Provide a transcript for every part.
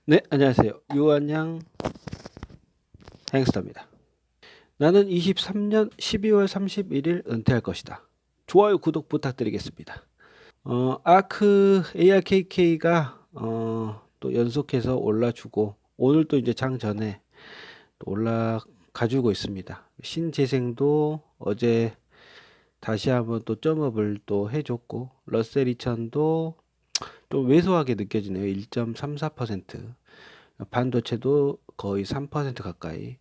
네, 안녕하세요. 유한양 행스터입니다. 나는 23년 12월 31일 은퇴할 것이다. 좋아요, 구독 부탁드리겠습니다. 아크 ARKK가 또 연속해서 올라주고 오늘 또 이제 장 전에 또 올라가주고 있습니다. 신재생도 어제 다시 한번 또 점업을 또 해줬고 러셀 2000도 좀 왜소하게 느껴지네요. 1.34%. 반도체도 거의 3% 가까이.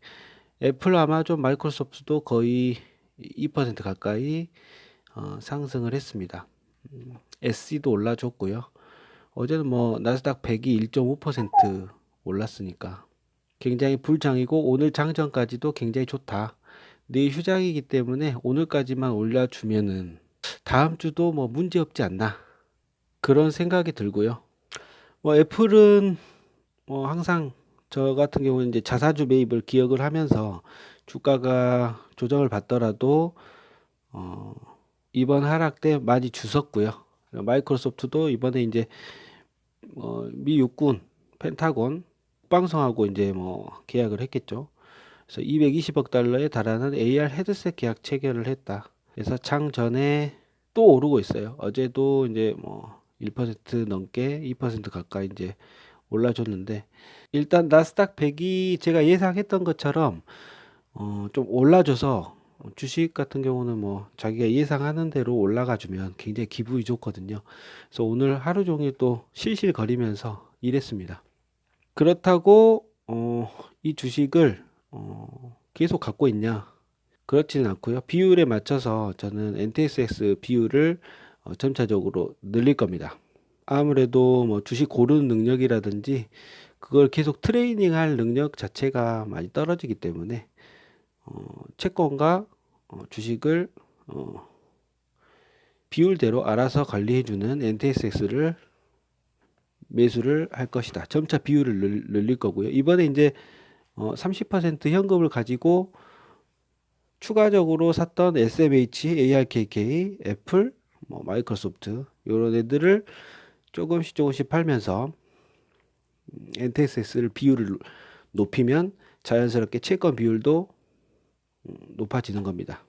애플, 아마존, 마이크로소프트도 거의 2% 가까이 상승을 했습니다. SC도 올라줬고요. 어제는 뭐 나스닥 100이 1.5% 올랐으니까 굉장히 불장이고 오늘 장전까지도 굉장히 좋다. 내일 휴장이기 때문에 오늘까지만 올려주면은 다음 주도 뭐 문제 없지 않나 그런 생각이 들고요. 뭐 애플은 뭐 항상 저 같은 경우는 이제 자사주 매입을 기억을 하면서 주가가 조정을 받더라도 어 이번 하락 때 많이 주섰고요. 마이크로소프트도 이번에 이제 미 육군 펜타곤 국방성하고 이제 뭐 계약을 했겠죠. 그래서 220억 달러에 달하는 AR 헤드셋 계약 체결을 했다. 그래서 장 전에 또 오르고 있어요. 어제도 이제 뭐 1% 넘게 2% 가까이 이제 올라줬는데 일단 나스닥 100이 제가 예상했던 것처럼 좀 올라줘서 주식 같은 경우는 뭐 자기가 예상하는 대로 올라가 주면 굉장히 기분이 좋거든요. 그래서 오늘 하루 종일 또 실실거리면서 일했습니다. 그렇다고 이 주식을 계속 갖고 있냐? 그렇지는 않고요. 비율에 맞춰서 저는 NTSX 비율을 점차적으로 늘릴 겁니다. 아무래도 뭐 주식 고르는 능력이라든지 그걸 계속 트레이닝할 능력 자체가 많이 떨어지기 때문에 채권과 주식을 비율대로 알아서 관리해주는 NTSX를 매수를 할 것이다. 점차 비율을 늘릴 거고요. 이번에 이제 30% 현금을 가지고 추가적으로 샀던 SMH, ARKK, 애플, 뭐 마이크로소프트 이런 애들을 조금씩 팔면서 NTS를 비율을 높이면 자연스럽게 채권 비율도 높아지는 겁니다.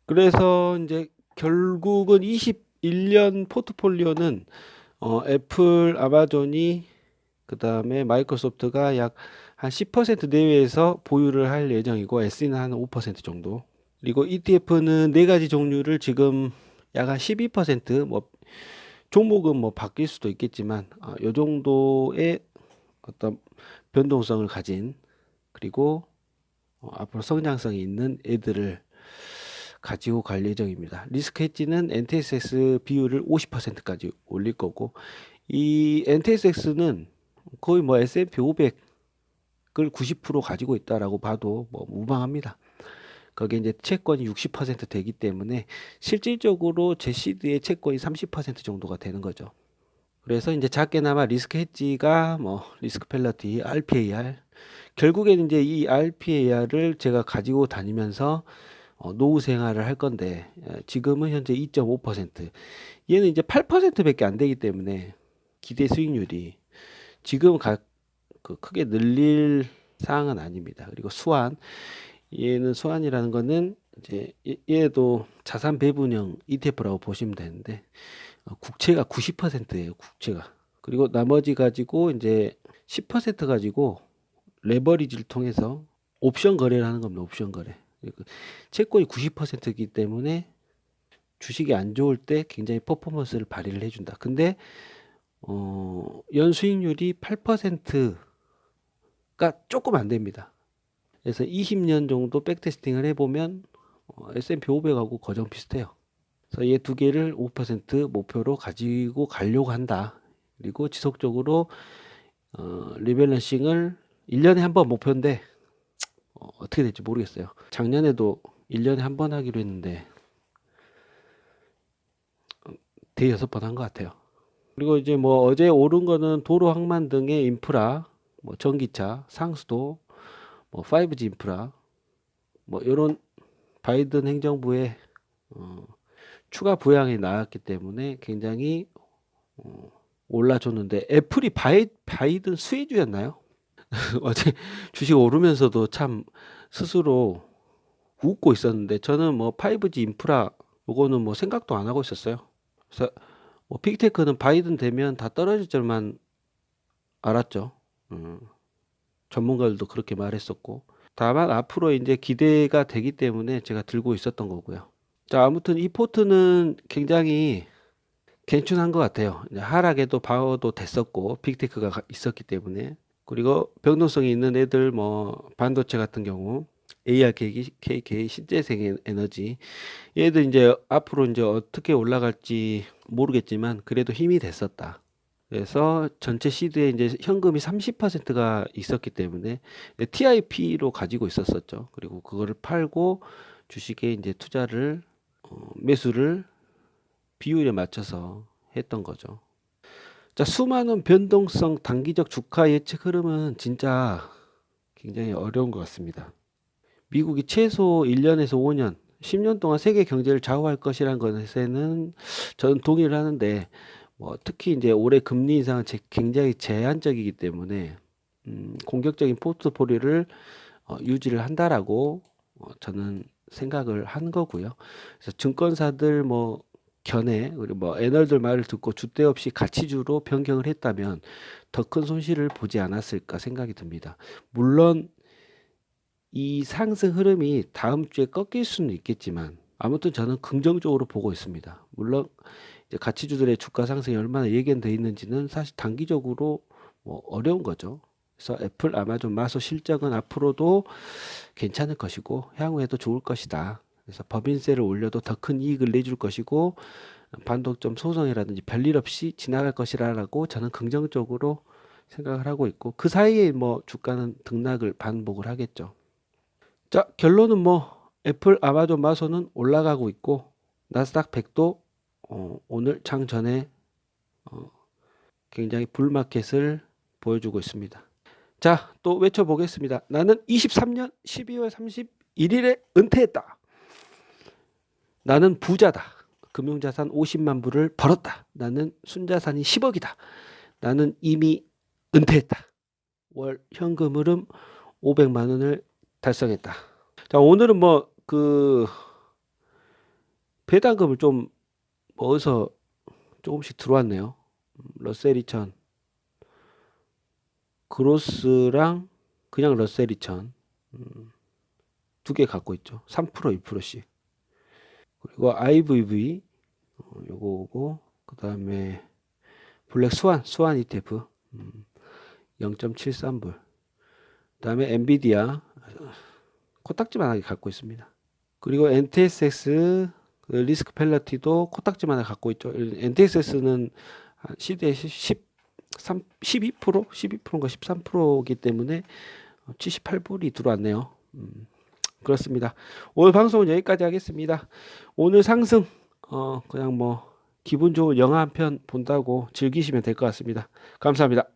그래서 이제 결국은 21년 포트폴리오는 애플, 아마존이 그 다음에 마이크로소프트가 약 한 10% 내외에서 보유를 할 예정이고 SE는 한 5% 정도. 그리고 ETF는 네 가지 종류를 지금 약 한 12%뭐 종목은 뭐 바뀔 수도 있겠지만 요 정도의 어떤 변동성을 가진 그리고 앞으로 성장성이 있는 애들을 가지고 갈 예정입니다. 리스크 헤지는 NTSX 비율을 50%까지 올릴 거고 이 NTSX는 거의 뭐 S&P 500을 90% 가지고 있다라고 봐도 뭐 무방합니다. 거기에 이제 채권이 60% 되기 때문에 실질적으로 제 시드의 채권이 30% 정도가 되는 거죠. 그래서 이제 작게나마 리스크 헤지가 뭐 리스크 펠러티, RPAR 결국에는 이제 이 RPAR을 제가 가지고 다니면서 노후 생활을 할 건데 지금은 현재 2.5% 얘는 이제 8%밖에 안 되기 때문에 기대 수익률이 지금 크게 늘릴 사항은 아닙니다. 그리고 수완 얘는 수완이라는 거는 이제 얘도 자산 배분형 ETF라고 보시면 되는데 국채가 90%예요. 국채가. 그리고 나머지 가지고 이제 10% 가지고 레버리지를 통해서 옵션 거래를 하는 겁니다. 옵션 거래. 채권이 90%이기 때문에 주식이 안 좋을 때 굉장히 퍼포먼스를 발휘를 해준다. 근데 연수익률이 8%가 조금 안 됩니다. 그래서 20년 정도 백테스팅을 해보면 S&P 500하고 거정 비슷해요. 그래서 이 두 개를 5% 목표로 가지고 가려고 한다. 그리고 지속적으로 리밸런싱을 1년에 한 번 목표인데 어떻게 될지 모르겠어요. 작년에도 1년에 한 번 하기로 했는데 대여섯 번 한 것 같아요. 그리고 이제 뭐 어제 오른 거는 도로 항만 등의 인프라, 뭐 전기차, 상수도, 뭐 5G 인프라, 뭐 이런 바이든 행정부의 추가 부양이 나왔기 때문에 굉장히 올라줬는데 애플이 바이든 수혜주였나요? 어제 주식 오르면서도 참 스스로 웃고 있었는데 저는 뭐 5G 인프라 요거는 뭐 생각도 안 하고 있었어요. 그래서 뭐 빅테크는 바이든 되면 다 떨어질 줄만 알았죠. 전문가들도 그렇게 말했었고 다만 앞으로 이제 기대가 되기 때문에 제가 들고 있었던 거고요. 자, 아무튼 이 포트는 굉장히 괜찮은 것 같아요. 이제 하락에도 방어도 됐었고 빅테크가 있었기 때문에 그리고 변동성이 있는 애들 뭐 반도체 같은 경우 ARKK 신재생 에너지 얘들 이제 앞으로 이제 어떻게 올라갈지 모르겠지만 그래도 힘이 됐었다. 그래서 전체 시드에 이제 현금이 30%가 있었기 때문에 TIP로 가지고 있었었죠. 그리고 그거를 팔고 주식에 이제 투자를 매수를 비율에 맞춰서 했던 거죠. 자, 수많은 변동성 단기적 주가 예측 흐름은 진짜 굉장히 어려운 것 같습니다. 미국이 최소 1년에서 5년, 10년 동안 세계 경제를 좌우할 것이라는 것에는 저는 동의를 하는데 뭐 특히 이제 올해 금리 인상은 굉장히 제한적이기 때문에 공격적인 포트폴리오를 유지를 한다라고 저는 생각을 한 거고요. 그래서 증권사들 뭐 견해 그리고 뭐 애널들 말을 듣고 줏대 없이 가치주로 변경을 했다면 더 큰 손실을 보지 않았을까 생각이 듭니다. 물론 이 상승 흐름이 다음 주에 꺾일 수는 있겠지만 아무튼 저는 긍정적으로 보고 있습니다. 물론 이제 가치주들의 주가 상승이 얼마나 예견돼 있는지는 사실 단기적으로 뭐 어려운 거죠. 그래서 애플, 아마존, 마소 실적은 앞으로도 괜찮을 것이고 향후에도 좋을 것이다. 그래서 법인세를 올려도 더 큰 이익을 내줄 것이고 반독점 소송이라든지 별일 없이 지나갈 것이라고 저는 긍정적으로 생각을 하고 있고 그 사이에 뭐 주가는 등락을 반복을 하겠죠. 자, 결론은 뭐 애플, 아마존, 마소는 올라가고 있고 나스닥 100도 오늘 장 전에 굉장히 불마켓을 보여주고 있습니다. 자, 또 외쳐보겠습니다. 나는 23년 12월 31일에 은퇴했다. 나는 부자다. 금융자산 50만 불을 벌었다. 나는 순자산이 10억이다. 나는 이미 은퇴했다. 월 현금 흐름 500만 원을 달성했다. 자, 오늘은 뭐 그 배당금을 좀 어디서 조금씩 들어왔네요. 러셀 2000 그로스랑 그냥 러셀 2000 두 개 갖고 있죠. 3% 2%씩. 그리고 IVV 요거고 그다음에 블랙 스완 ETF 0.73불. 그다음에 엔비디아 코딱지만하게 갖고 있습니다. 그리고 NTSX 리스크 펠러티도 코딱지만하게 갖고 있죠. NTSX는 시대의 12%인가 13%이기 때문에 78불이 들어왔네요. 그렇습니다. 오늘 방송은 여기까지 하겠습니다. 오늘 상승 그냥 뭐 기분 좋은 영화 한 편 본다고 즐기시면 될 것 같습니다. 감사합니다.